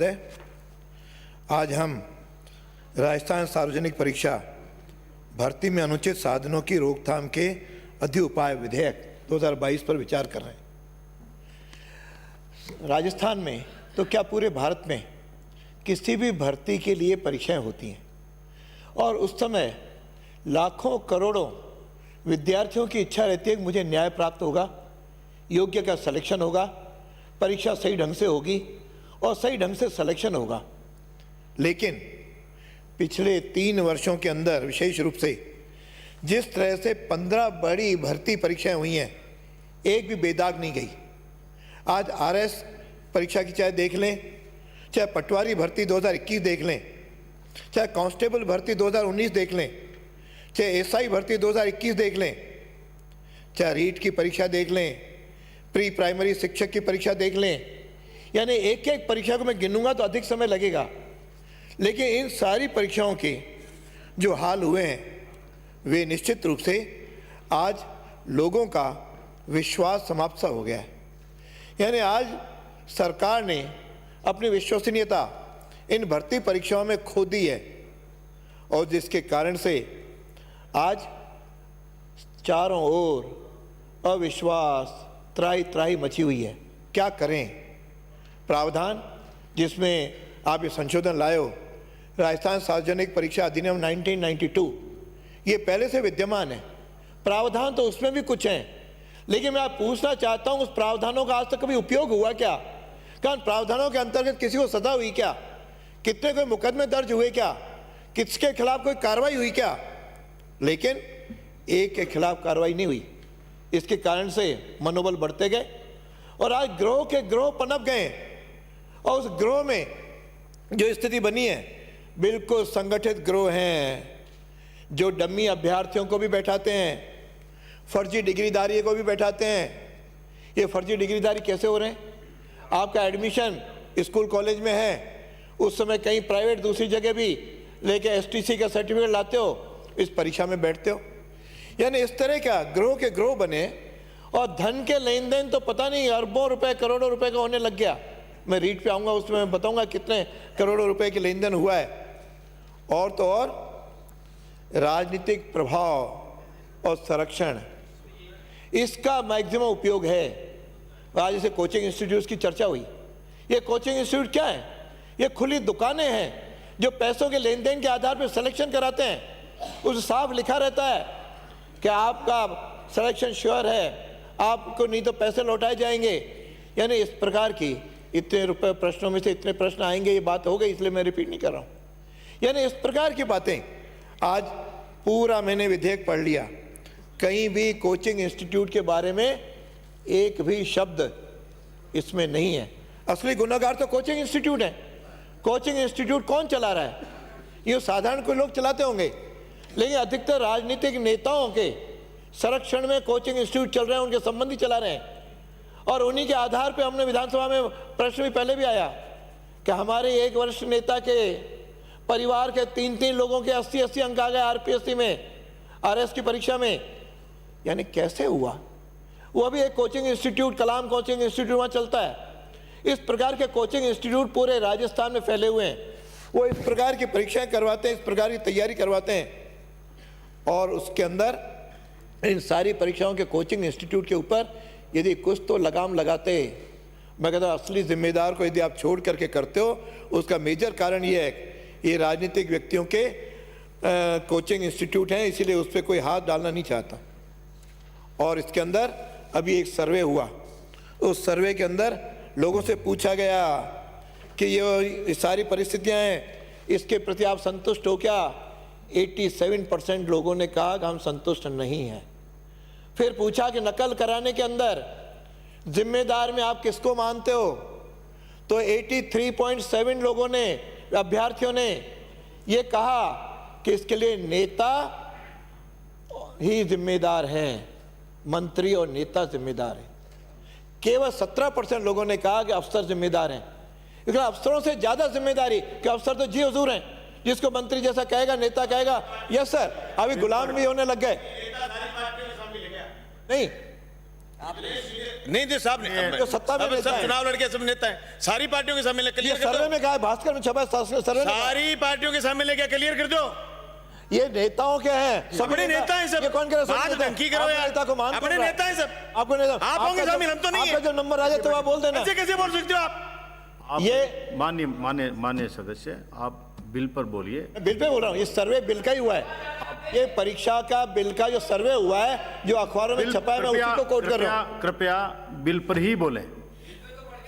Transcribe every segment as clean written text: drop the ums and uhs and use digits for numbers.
आज हम राजस्थान सार्वजनिक परीक्षा भर्ती में अनुचित साधनों की रोकथाम के अधि उपाय विधेयक 2022 पर विचार कर रहे हैं। राजस्थान में तो क्या पूरे भारत में किसी भी भर्ती के लिए परीक्षाएं होती हैं और उस समय लाखों करोड़ों विद्यार्थियों की इच्छा रहती है कि मुझे न्याय प्राप्त होगा, योग्य का सिलेक्शन होगा, परीक्षा सही ढंग से होगी और सही ढंग से सिलेक्शन होगा। लेकिन पिछले 3 वर्षों के अंदर विशेष रूप से जिस तरह से 15 बड़ी भर्ती परीक्षाएं हुई हैं, एक भी बेदाग नहीं गई। आज आरएस परीक्षा की चाहे देख लें, चाहे पटवारी भर्ती 2021 देख लें, चाहे कांस्टेबल भर्ती 2019 देख लें, चाहे एसआई भर्ती 2021 देख लें, चाहे रीट की परीक्षा देख लें, प्री प्राइमरी शिक्षक की परीक्षा देख लें, यानी एक एक परीक्षा को मैं गिनूंगा तो अधिक समय लगेगा। लेकिन इन सारी परीक्षाओं के जो हाल हुए हैं वे निश्चित रूप से आज लोगों का विश्वास समाप्त सा हो गया है। यानी आज सरकार ने अपनी विश्वसनीयता इन भर्ती परीक्षाओं में खो दी है और जिसके कारण से आज चारों ओर अविश्वास त्राही त्राही मची हुई है। क्या करें? प्रावधान जिसमें आप ये संशोधन लाए हो, राजस्थान सार्वजनिक परीक्षा अधिनियम 1992, ये पहले से विद्यमान है। प्रावधान तो उसमें भी कुछ हैं, लेकिन मैं आप पूछना चाहता हूँ उस प्रावधानों का आज तक कभी उपयोग हुआ क्या? कारण प्रावधानों के अंतर्गत किसी को सजा हुई क्या? कितने कोई मुकदमे दर्ज हुए क्या? किसके खिलाफ कोई कार्रवाई हुई क्या? लेकिन एक के खिलाफ कार्रवाई नहीं हुई। इसके कारण से मनोबल बढ़ते गए और आज ग्रोह के ग्रोह पनप गए और उस ग्रोह में जो स्थिति बनी है बिल्कुल संगठित ग्रोह हैं जो डमी अभ्यर्थियों को भी बैठाते हैं, फर्जी डिग्रीधारी को भी बैठाते हैं। ये फर्जी डिग्रीधारी कैसे हो रहे हैं? आपका एडमिशन स्कूल कॉलेज में है, उस समय कहीं प्राइवेट दूसरी जगह भी लेके एसटीसी का सर्टिफिकेट लाते हो, इस परीक्षा में बैठते हो। यानी इस तरह का ग्रोह के ग्रोह बने और धन के लेन देन तो पता नहीं अरबों रुपए करोड़ों रुपए का होने लग गया। मैं रीट पे आऊँगा, उसमें मैं बताऊँगा कितने करोड़ों रुपए के लेन देन हुआ है। और तो और राजनीतिक प्रभाव और संरक्षण, इसका मैक्सिमम उपयोग है। आज जैसे कोचिंग इंस्टीट्यूट की चर्चा हुई, ये कोचिंग इंस्टीट्यूट क्या है? ये खुली दुकानें हैं जो पैसों के लेन देन के आधार पर सिलेक्शन कराते हैं। उस साफ लिखा रहता है कि आपका सिलेक्शन श्योर है, आपको नहीं तो पैसे लौटाए जाएंगे। यानी इस प्रकार की इतने रुपए प्रश्नों में से इतने प्रश्न आएंगे, ये बात हो गई, इसलिए मैं रिपीट नहीं कर रहा हूँ। यानी इस प्रकार की बातें आज पूरा मैंने विधेयक पढ़ लिया, कहीं भी कोचिंग इंस्टीट्यूट के बारे में एक भी शब्द इसमें नहीं है। असली गुनाहगार तो कोचिंग इंस्टीट्यूट है। कोचिंग इंस्टीट्यूट कौन चला रहा है? ये साधारण कोई लोग चलाते होंगे, लेकिन अधिकतर राजनीतिक नेताओं के संरक्षण में कोचिंग इंस्टीट्यूट चल रहे हैं, उनके संबंधी चला रहे हैं। और उन्हीं के आधार पे हमने विधानसभा में प्रश्न भी पहले भी आया कि हमारे एक वरिष्ठ नेता के परिवार के 3-3 लोगों के 80-80 अंक आ गए आरपीएससी में, आरएस की परीक्षा में। यानी कैसे हुआ? वो अभी एक कोचिंग इंस्टीट्यूट, कलाम कोचिंग इंस्टीट्यूट वहाँ चलता है। इस प्रकार के कोचिंग इंस्टीट्यूट पूरे राजस्थान में फैले हुए हैं। वो इस प्रकार की परीक्षाएं करवाते हैं, इस प्रकार की तैयारी करवाते हैं और उसके अंदर इन सारी परीक्षाओं के कोचिंग इंस्टीट्यूट के ऊपर यदि कुछ तो लगाम लगाते, मैं कहता हूँ असली जिम्मेदार को यदि आप छोड़ करके करते हो, उसका मेजर कारण ये है ये राजनीतिक व्यक्तियों के कोचिंग इंस्टीट्यूट हैं, इसीलिए उस पर कोई हाथ डालना नहीं चाहता। और इसके अंदर अभी एक सर्वे हुआ, उस सर्वे के अंदर लोगों से पूछा गया कि ये सारी परिस्थितियाँ हैं, इसके प्रति आप संतुष्ट हो क्या? 87% लोगों ने कहा कि हम संतुष्ट नहीं हैं। फिर पूछा कि नकल कराने के अंदर जिम्मेदार में आप किसको मानते हो? तो 83.7 लोगों ने, अभ्यर्थियों ने ये कहा कि इसके लिए नेता ही जिम्मेदार हैं, मंत्री और नेता जिम्मेदार हैं। केवल 17% लोगों ने कहा कि अफसर जिम्मेदार हैं। लेकिन अफसरों से ज्यादा जिम्मेदारी कि अफसर तो जी हुजूर हैं, जिसको मंत्री जैसा कहेगा, नेता कहेगा यस सर, अभी गुलाम भी होने लग गए। नहीं, नहीं दे साहब ने तो सत्ता में अब नेता सब है। चुनाव लड़के सब नेता है, सारी पार्टियों के सामने ये क्लियर कर सर्वे दो, में कहा है, भास्कर में छपा है, सर्वे में कहा है। सारी पार्टियों के सामने क्या क्लियर कर दो। ये नेताओं के हैं, सब अपने नेता हैं सब। ये कौन कह रहा है? बात नेता है। ढंग की करो आप यार। नेता को मान अपने कौन रहा है? नेता हैं सब। आपको नेता आप होंगे आपका शामिल, हम तो नहीं आपका है। जब नंबर आ जाए तो आप बोल देना। ऐसे कैसे बोल सकते हो आप? ये माननीय सदस्य, आप बिल पर बोलिए। बिल पे बोल रहा हूँ, ये सर्वे बिल का ही हुआ है। ये परीक्षा का बिल का जो सर्वे हुआ है, जो अखबारों में छपा है, मैं उसी को कोट कर रहा हूँ। कृपया बिल पर ही बोलें।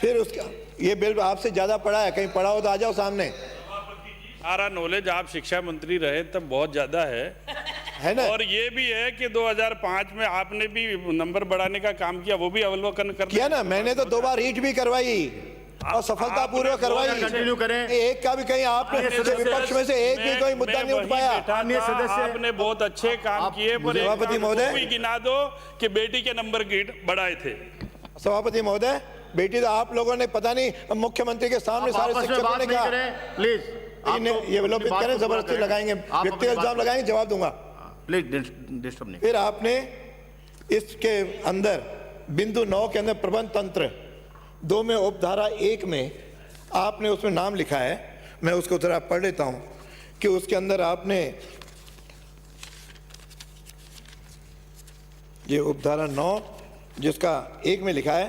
फिर उसका ये बिल आपसे ज्यादा पढ़ा है, कहीं पढ़ा हो तो आ जाओ सामने, सारा नॉलेज आप शिक्षा मंत्री रहे तब बहुत ज्यादा है ना? और ये भी है कि 2005 में आपने भी नंबर बढ़ाने का काम किया, वो भी अवलोकन कर किया ना, मैंने तो 2 बार रीट भी करवाई और सफलतापूर्वक करवाई। कंटिन्यू करें। एक का भी कहीं आपने विपक्ष में से एक भी कोई मुद्दा नहीं उठ पाया। माननीय सदस्य, आपने बहुत अच्छे काम किए, पर एक सभापति काम महोदय। वो भी गिना दो कि बेटी के नंबर बढ़ाए थे। सभापति महोदय, बेटी तो आप लोगों ने पता नहीं मुख्यमंत्री के सामने सारे आपस में शिक्षकों बात ने नहीं कहा करें प्लीज। ये विलोपित करें, जबरदस्ती लगाएंगे, व्यक्तिगत इल्जाम लगाएंगे, जवाब दूंगा। प्लीज डिस्टर्ब नहीं। फिर आपने इसके अंदर बिंदु 9 के अंदर प्रबंध तंत्र 2 में उपधारा 1 में आपने उसमें नाम लिखा है, मैं उसको जरा पढ़ लेता हूं कि उसके अंदर आपने ये उपधारा 9 जिसका 1 में लिखा है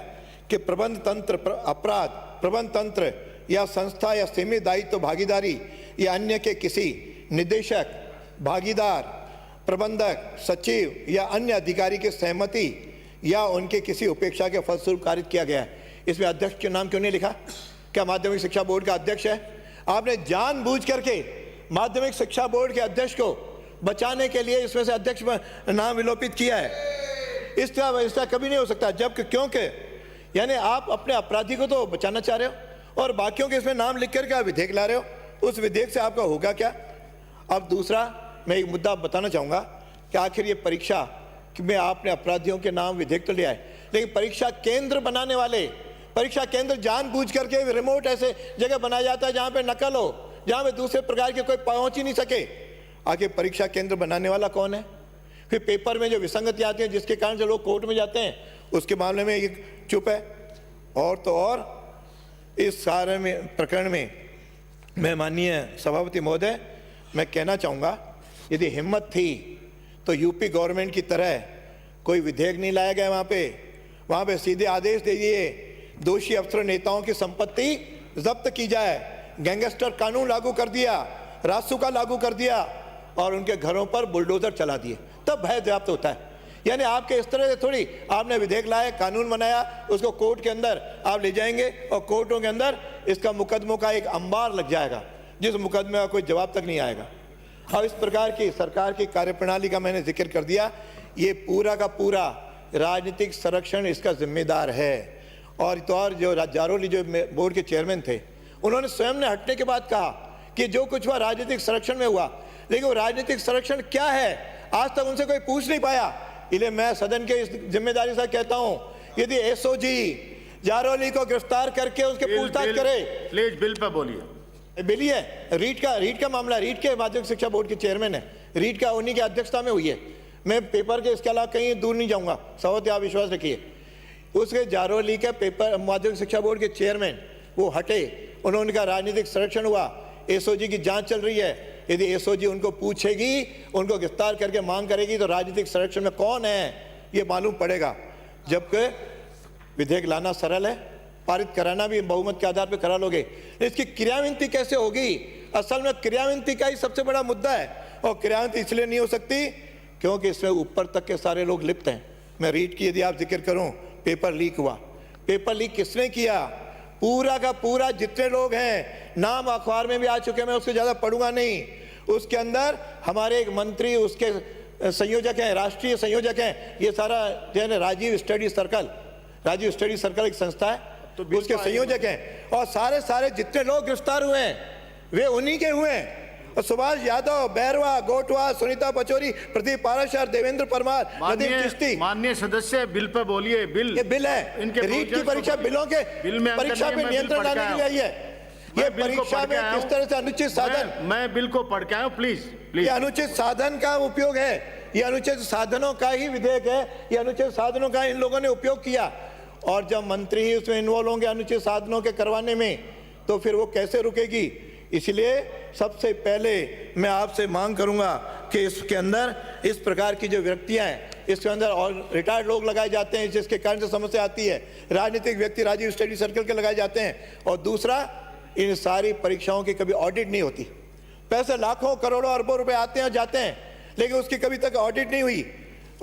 कि प्रबंध तंत्र अपराध प्रबंध तंत्र या संस्था या सीमित दायित्व भागीदारी या अन्य के किसी निदेशक, भागीदार, प्रबंधक, सचिव या अन्य अधिकारी की सहमति या उनके किसी उपेक्षा के फलस्वरूप कारित किया गया है। इसमें अध्यक्ष के नाम क्यों नहीं लिखा? क्या माध्यमिक शिक्षा बोर्ड का अध्यक्ष है? आपने जानबूझ करके माध्यमिक शिक्षा बोर्ड के अध्यक्ष को बचाने के लिए इसमें से अध्यक्ष नाम विलोपित किया है। इस तरह कभी नहीं हो सकता, जबकि क्योंकि यानी आप अपने अपराधी को तो बचाना चाह रहे हो और बाकियों के इसमें नाम लिख करके आप विधेयक ला रहे हो, उस विधेयक से आपका होगा क्या? अब दूसरा मैं एक मुद्दा बताना चाहूँगा कि आखिर ये परीक्षा में आपने अपराधियों के नाम विधेयक तो लिया है, लेकिन परीक्षा केंद्र बनाने वाले, परीक्षा केंद्र जानबूझ करके रिमोट ऐसे जगह बनाया जाता है जहाँ पे नकल हो, जहाँ पे दूसरे प्रकार के कोई पहुँच ही नहीं सके। आगे परीक्षा केंद्र बनाने वाला कौन है? फिर पेपर में जो विसंगति आती है जिसके कारण से लोग कोर्ट में जाते हैं, उसके मामले में ये चुप है। और तो और इस सारे में प्रकरण में मैं माननीय सभापति महोदय मैं कहना चाहूँगा, यदि हिम्मत थी तो यूपी गवर्नमेंट की तरह कोई विधेयक नहीं लाया गया वहाँ पे सीधे आदेश दे दिए दोषी अफसर नेताओं की संपत्ति जब्त की जाए, गैंगस्टर कानून लागू कर दिया, रासुका लागू कर दिया और उनके घरों पर बुलडोजर चला दिए, तब भय व्याप्त होता है। यानी आपके इस तरह से थोड़ी आपने विधेयक लाया, कानून बनाया, उसको कोर्ट के अंदर आप ले जाएंगे और कोर्टों के अंदर इसका मुकदमों का एक अंबार लग जाएगा जिस मुकदमे का कोई जवाब तक नहीं आएगा। अब इस प्रकार की सरकार की कार्यप्रणाली का मैंने जिक्र कर दिया, ये पूरा का पूरा राजनीतिक संरक्षण इसका जिम्मेदार है। और तो और जो जारोली जो बोर्ड के चेयरमैन थे, उन्होंने स्वयं ने हटने के बाद कहा कि जो कुछ हुआ राजनीतिक संरक्षण में हुआ, लेकिन वो राजनीतिक संरक्षण क्या है आज तक उनसे कोई पूछ नहीं पाया। इसलिए मैं सदन के इस जिम्मेदारी से कहता हूं, यदि एसओजी जारोली को गिरफ्तार करके उसके पूछताछ करे। प्लीज बिल पर बोलिए। बिल ही है, रीट का मामला, रीट के माध्यमिक शिक्षा बोर्ड के चेयरमैन है, रीट का उन्हीं की अध्यक्षता में हुई है। मैं पेपर के इसके अलावा कहीं दूर नहीं जाऊंगा, सवत आप विश्वास रखिए। उसके जारोली के पेपर माध्यमिक शिक्षा बोर्ड के चेयरमैन वो हटे, उन्होंने कहा राजनीतिक संरक्षण हुआ, एसओजी की जांच चल रही है, यदि एसओजी उनको पूछेगी, उनको गिरफ्तार करके मांग करेगी तो राजनीतिक संरक्षण में कौन है ये मालूम पड़ेगा। जबकि विधेयक लाना सरल है, पारित कराना भी बहुमत के आधार पर करा लोगे, इसकी क्रियान्विति कैसे होगी? असल में क्रियान्विति का ही सबसे बड़ा मुद्दा है और क्रियान्विति इसलिए नहीं हो सकती क्योंकि इसमें ऊपर तक के सारे लोग लिप्त हैं। मैं रीट की यदि आप जिक्र करूं, पेपर लीक हुआ, पेपर लीक किसने किया? पूरा का पूरा जितने लोग हैं, नाम अखबार में भी आ चुके, मैं उसको ज़्यादा पढ़ूंगा नहीं, उसके अंदर हमारे एक मंत्री उसके संयोजक हैं, राष्ट्रीय संयोजक हैं, ये सारा जो है राजीव स्टडी सर्कल एक संस्था है, तो उसके संयोजक हैं और सारे जितने लोग गिरफ्तार हुए हैं वे उन्हीं के हुए हैं। और सुभाष यादव, बैरवा, गोटवा, सुनीता पचौरी, प्रदीप पाराशर, देवेंद्र परमार, नदीम चिश्ती। माननीय सदस्य बिल पर बोलिए। बिल ये बिल है, इनके रीट की परीक्षा बिलों के बिल में परीक्षा पे नियंत्रण लाने के लिए आई है। ये परीक्षा में किस तरह से अनुचित साधन, मैं बिल को पढ़ के आया हूं, प्लीज ये अनुचित साधन का उपयोग है ये अनुचित साधनों का ही विधेयक है, ये अनुचित साधनों का इन लोगों ने उपयोग किया। और जब मंत्री ही उसमें इन्वॉल्व होंगे अनुचित साधनों के करवाने में, तो फिर वो कैसे रुकेगी। इसलिए सबसे पहले मैं आपसे मांग करूंगा कि इसके अंदर इस प्रकार की जो व्यक्तियां हैं, इसके अंदर और रिटायर्ड लोग लगाए जाते हैं जिसके कारण से समस्या आती है, राजनीतिक व्यक्ति राजीव स्टडी सर्कल के लगाए जाते हैं, और दूसरा इन सारी परीक्षाओं की कभी ऑडिट नहीं होती। पैसे लाखों करोड़ों अरबों रुपए आते हैं और जाते हैं, लेकिन उसकी कभी तक ऑडिट नहीं हुई।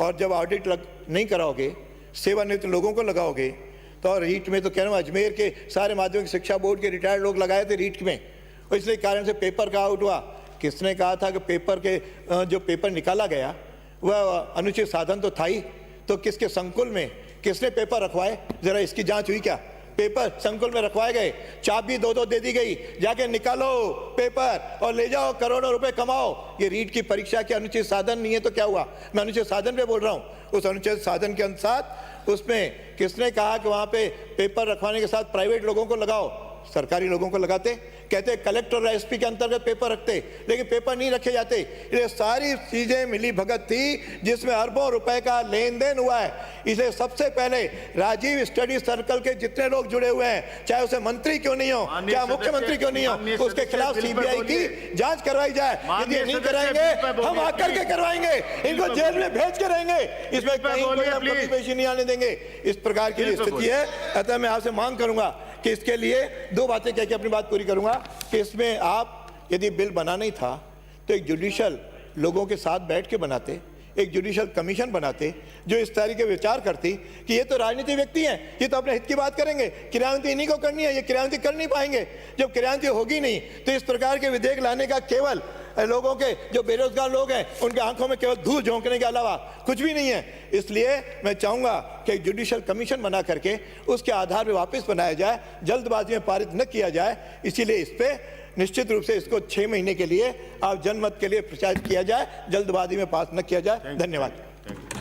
और जब ऑडिट नहीं कराओगे, सेवानिवृत्त लोगों को लगाओगे, तो रीट में तो कह रहा हूँ, अजमेर के सारे माध्यमिक शिक्षा बोर्ड के रिटायर्ड लोग लगाए थे रीट में, और इसलिए कारण से पेपर का आउट हुआ। किसने कहा था कि पेपर के जो पेपर निकाला गया वह अनुचित साधन तो था ही, तो किसके संकुल में किसने पेपर रखवाए, जरा इसकी जांच हुई क्या। पेपर संकुल में रखवाए गए, चाबी दो दे दी गई, जाके निकालो पेपर और ले जाओ, करोड़ों रुपए कमाओ। ये रीट की परीक्षा के अनुचित साधन नहीं है तो क्या हुआ। मैं अनुचित साधन पे बोल रहा हूँ। उस अनुचित साधन के अनुसार उसमें किसने कहा कि वहां पे पेपर रखवाने के साथ प्राइवेट लोगों को लगाओ, सरकारी लोगों को लगाते, कहते कलेक्टर और एसपी के अंतर्गत पेपर रखते, लेकिन पेपर नहीं रखे जाते। ये सारी चीजें मिली भगत थी जिसमें अरबों रुपए का लेन देन हुआ है। इसे सबसे पहले राजीव स्टडी सर्कल के जितने लोग जुड़े हुए हैं, चाहे उसे मंत्री क्यों नहीं हो, चाहे मुख्यमंत्री क्यों नहीं हो, उसके खिलाफ सीबीआई की जांच करवाई जाए। यदि नहीं कराएंगे हम आकर के करवाएंगे, इनको जेल में भेज के रहेंगे, इसमें कहीं कोई हम प्रतिपेशी नहीं आने देंगे। इस प्रकार की स्थिति है। अतः मैं आपसे मांग करूंगा कि इसके लिए दो बातें कह के अपनी बात पूरी करूंगा कि इसमें आप यदि बिल बनाना ही था तो एक जुडिशियल लोगों के साथ बैठ के बनाते, एक जुडिशियल कमीशन बनाते जो इस तरह के विचार करती कि ये तो राजनीतिक व्यक्ति हैं, ये तो अपने हित की बात करेंगे, क्रियान्वित इन्हीं को करनी है, ये क्रियान्वित कर नहीं पाएंगे। जब क्रियान्वित होगी नहीं तो इस प्रकार के विधेयक लाने का केवल लोगों के जो बेरोजगार लोग हैं उनके आंखों में केवल धूल झोंकने के अलावा कुछ भी नहीं है। इसलिए मैं चाहूंगा कि एक जुडिशियल कमीशन बना करके उसके आधार पर वापस बनाया जाए, जल्दबाजी में पारित न किया जाए। इसीलिए इस पे निश्चित रूप से इसको 6 महीने के लिए आप जनमत के लिए प्रचारित किया जाए, जल्दबाजी में पास न किया जाए। धन्यवाद।